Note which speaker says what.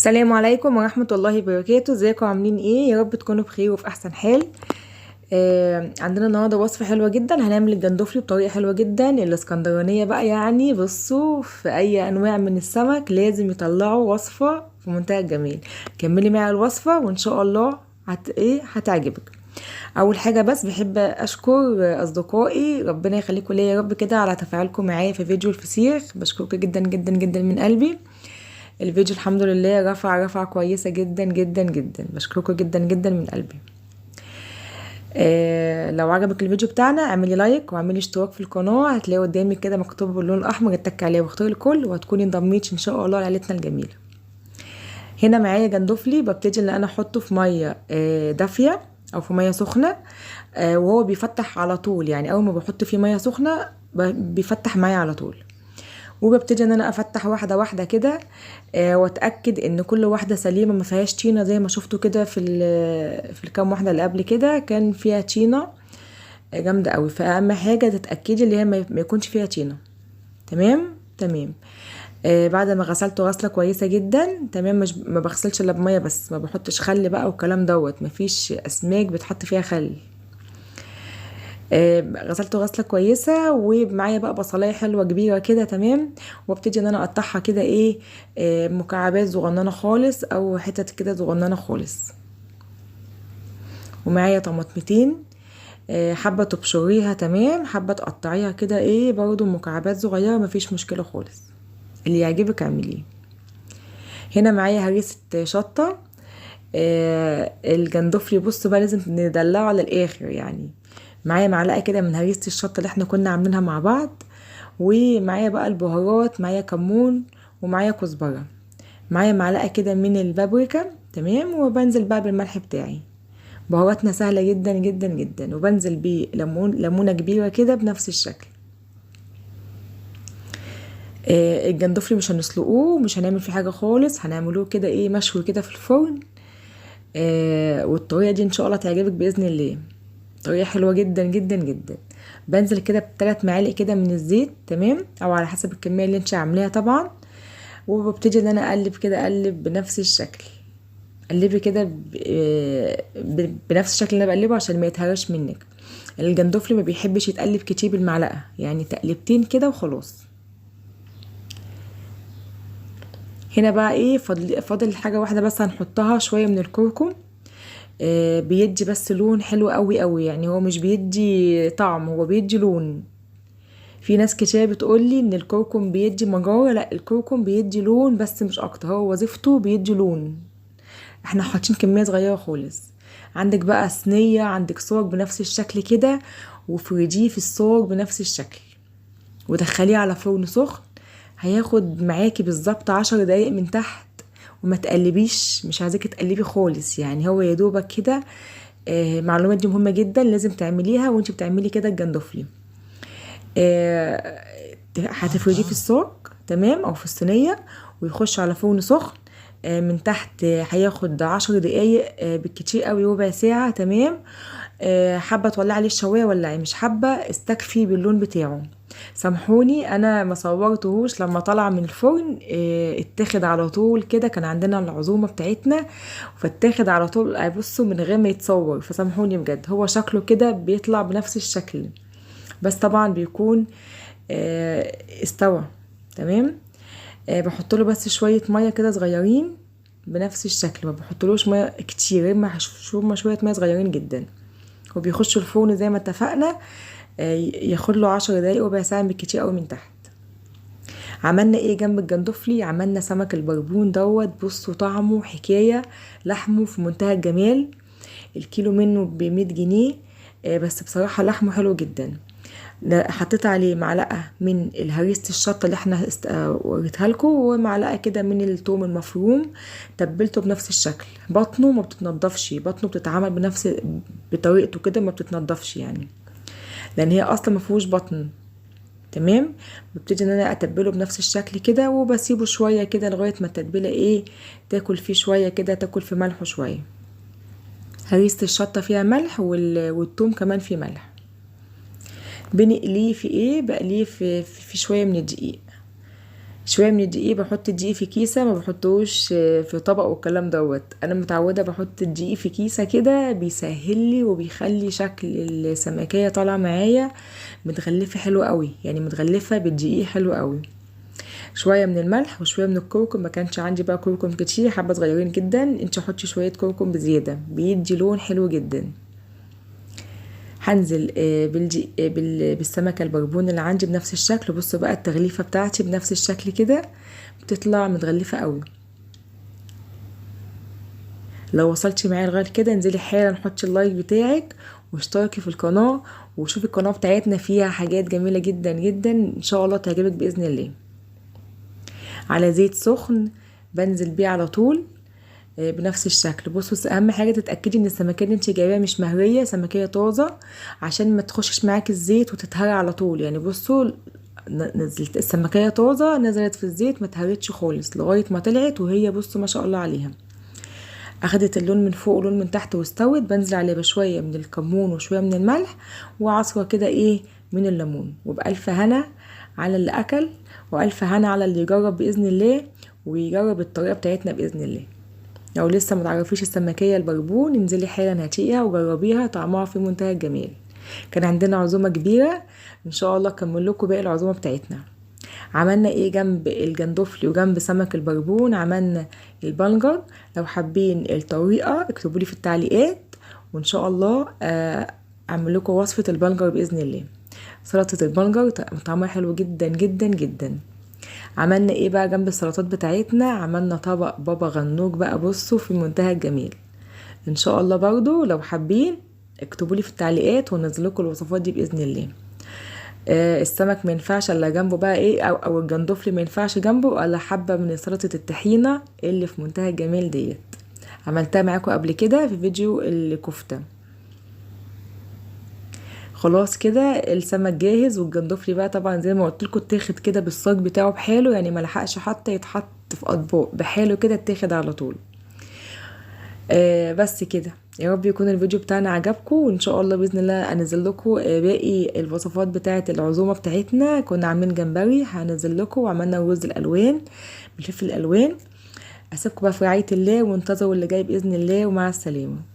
Speaker 1: السلام عليكم ورحمة الله وبركاته. ازيكم عاملين ايه؟ يا رب تكونوا بخير وفي احسن حال. عندنا النهارده وصفة حلوة جدا. هنعمل الجندوفلي بطريقة حلوة جدا الاسكندرانية بقى. يعني بصوا، في اي انواع من السمك لازم يطلعوا وصفة في منتهى الجمال. كملي معي الوصفة وان شاء الله هتعجبك. اول حاجة بس بحب اشكر اصدقائي، ربنا يخليكم ليا يا رب كده، على تفاعلكم معايا في فيديو الفسيخ. بشكركم جدا جدا جدا من قلبي. الفيديو الحمد لله رفع كويسة جدا جدا جدا. بشكركم جدا جدا من قلبي. لو عجبك الفيديو بتاعنا اعملي لايك واعملي اشتراك في القناة. هتلاقي قدامك كده مكتوب باللون الاحمر، اتك عليه واختاري الكل وهتكوني انضميتي ان شاء الله لعيلتنا الجميلة. هنا معايا جندوفلي، ببتدي ان انا احطه في مية دافية او في مية سخنة. وهو بيفتح على طول، يعني اول ما بحط فيه مية سخنة بيفتح معايا على طول. وببتدي ان انا افتح واحده واحده كده، واتاكد ان كل واحده سليمه ما فيهاش طينه، زي ما شفتوا كده في الكام واحده اللي قبل كده كان فيها طينه جامده قوي. فاهم حاجه؟ تتاكدي اللي هي ما يكونش فيها طينه. تمام تمام. بعد ما غسلته غسله كويسه جدا تمام. مش ما بغسلش الا بميه بس، ما بحطش خل بقى والكلام دوت. مفيش اسماك بتحط فيها خل. غسلته غسله كويسه. ومعايا بقى بصلايه حلوه كبيره كده تمام. وابتدي ان انا اقطعها كده ايه، مكعبات صغننه خالص او حتت كده صغننه خالص. ومعايا طماطمتين، حبه تبشريها تمام، حبه تقطعيها كده ايه برضو مكعبات صغيره، مفيش مشكله خالص. اللي يعجبك اعمليه. هنا معايا هريسه شطه. الجندوفلي بصوا بقى لازم ندلعه على الاخر يعني. معايا معلقه كده من هريسه الشطه اللي احنا كنا عاملينها مع بعض. ومعايا بقى البهارات، معايا كمون ومعايا كزبره. معايا معلقه كده من البابريكا تمام. وبنزل بقى بالملح بتاعي. بهاراتنا سهله جدا جدا جدا. وبنزل ليمونه كبيره كده بنفس الشكل. الجندوفلي مش هنسلقوه، مش هنعمل فيه حاجه خالص، هنعملوه كده ايه مشوي كده في الفرن. والطريقه دي ان شاء الله تعجبك باذن الله. طريقه حلوه جدا جدا جدا. بنزل كده ب3 معالق كده من الزيت تمام، او على حسب الكميه اللي انت عاملاها طبعا. وببتدي ان انا اقلب كده، اقلب بنفس الشكل. قلبي كده بنفس الشكل اللي انا بقلبه عشان ما يتهرش منك. الجندوفلي ما بيحبش يتقلب كتير بالمعلقه، يعني تقلبتين كده وخلاص. هنا بقى ايه، فاضل حاجه واحده بس هنحطها، شويه من الكركم. بيدي بس لون حلو قوي قوي، يعني هو مش بيدي طعم، هو بيدي لون. في ناس كتير بتقولي ان الكركم بيدي مجارة، لا، الكركم بيدي لون بس مش اكتر، هو وظيفته بيدي لون. احنا حاطين كمية صغيرة خالص. عندك بقى صينية، عندك صاج بنفس الشكل كده، وفريديه في الصاج بنفس الشكل. ودخليه على فرن سخن. هياخد معاكي بالظبط 10 دقايق من تحت. وما تقلبيش، مش عايزاكي تقلبي خالص، يعني هو يا دوبك كده. معلومات دي مهمة جدا لازم تعمليها وانت بتعملي كده الجندوفلي. هتفرديه في الصاج تمام او في الصينية. ويخش على فرن سخن. من تحت هياخد 10 دقايق، بالكتير قوي ربع ساعة تمام. حابة تولعي عليه الشواية ولعي، مش حابة استكفي باللون بتاعه. سامحوني انا ما صورتهوش لما طلع من الفرن. اتاخد على طول كده، كان عندنا العزومة بتاعتنا. فاتاخد على طول بصوا من غير ما يتصور، فسامحوني بجد. هو شكله كده بيطلع بنفس الشكل. بس طبعا بيكون استوى تمام. بحط له بس شويه ميه كده صغيرين بنفس الشكل، ما بحطلوش ميه كتير، اما شويه ميه صغيرين جدا. وبيخش الفرن زي ما اتفقنا. ياخد له 10 دقايق ربع ساعه بالكتير قوي من تحت. عملنا ايه جنب الجندوفلي؟ عملنا سمك البربون دوت. بصوا طعمه حكايه، لحمه في منتهى الجمال. الكيلو منه ب100 جنيه. بس بصراحه لحمه حلو جدا. حطيت عليه معلقه من الهريسه الشطه اللي احنا وريتها لكم، ومعلقه كده من الثوم المفروم. تبلته بنفس الشكل. بطنه ما بتتنضفش، بطنه بتتعمل بطريقته كده، ما بتتنضفش يعني، لان هي اصلا ما فيهوش بطن تمام. ببتدي ان انا اتبله بنفس الشكل كده، وبسيبه شويه كده لغايه ما التتبيله ايه تاكل فيه شويه كده، تاكل في ملحه شويه. هريسه الشطه فيها ملح والثوم كمان فيه ملح. بنقليه في ايه؟ بقليه في شويه من الدقيق. شويه من الدقيق، بحط الدقيق في كيسه، ما بحطوش في طبق والكلام دوت. انا متعوده بحط الدقيق في كيسه كده، بيسهل لي وبيخلي شكل السمكيه طالعه معايا متغلفه حلو قوي، يعني متغلفه بالدقيق حلو قوي. شويه من الملح وشويه من الكركم، ما كانش عندي بقى كركم كتير، حبه صغيرين جدا، انت حطي شويه كركم بزياده بيدي لون حلو جدا. هنزل بالسمكه البربون اللي عندي بنفس الشكل. بصوا بقى التغليفه بتاعتي بنفس الشكل كده، بتطلع متغلفه قوي. لو وصلتي معايا لغايه كده انزلي حالا حطي اللايك بتاعك واشتركي في القناه، وشوفي القناه بتاعتنا فيها حاجات جميله جدا جدا ان شاء الله تعجبك باذن الله. على زيت سخن بنزل بيه على طول بنفس الشكل. بصوا اهم حاجه تتاكدي ان السمكيه اللي انت جايباها مش مهريه، سمكيه طازه، عشان ما تخشش معاك الزيت وتتهرى على طول. يعني بصوا نزلت السمكيه طازه، نزلت في الزيت ما اتهرتش خالص لغايه ما طلعت وهي بصوا ما شاء الله عليها اخدت اللون من فوق ولون من تحت واستوت. بنزل عليها بشويه من الكمون وشويه من الملح وعصره كده من الليمون. وبألف هنا على اللي اكل والف هنا على اللي يجرب باذن الله ويجرب الطريقه بتاعتنا باذن الله. لو لسه متعرفيش السمكيه البربون انزلي حالا هاتيها وجربيها، طعمها في منتهى الجمال. كان عندنا عزومه كبيره، ان شاء الله اكمل لكم باقي العزومه بتاعتنا. عملنا جنب الجندوفلي وجنب سمك البربون عملنا البنجر. لو حابين الطريقه اكتبوا لي في التعليقات وان شاء الله اعمل لكم وصفه البنجر باذن الله. سلطه البنجر طعمها حلو جدا جدا جدا. عملنا بقى جنب السلطات بتاعتنا؟ عملنا طبق بابا غنوج بقى، بصوا في منتهى الجمال. ان شاء الله برضو لو حابين اكتبوا لي في التعليقات وننزل لكم الوصفات دي باذن الله. السمك ما ينفعش الا جنبه بقى او الجندوفلي ما ينفعش جنبه ولا حبه من سلطه الطحينه اللي في منتهى الجمال ديت. عملتها معاكم قبل كده في فيديو الكفته. خلاص كده السمك جاهز، والجندوفلي بقى طبعا زي ما قلت لكم اتاخد كده بالصاج بتاعه بحاله، يعني ما لحقش حتى يتحط في اطباق، بحاله كده اتاخد على طول. بس كده، يا رب يكون الفيديو بتاعنا عجبكم، وان شاء الله باذن الله انزل لكم باقي الوصفات بتاعه العزومه بتاعتنا. كنا عاملين جمبري هنزل لكم، وعملنا رز الالوان بالفلفل الالوان. اسيبكم بقى في رعايه الله وانتظروا اللي جاي باذن الله، ومع السلامه.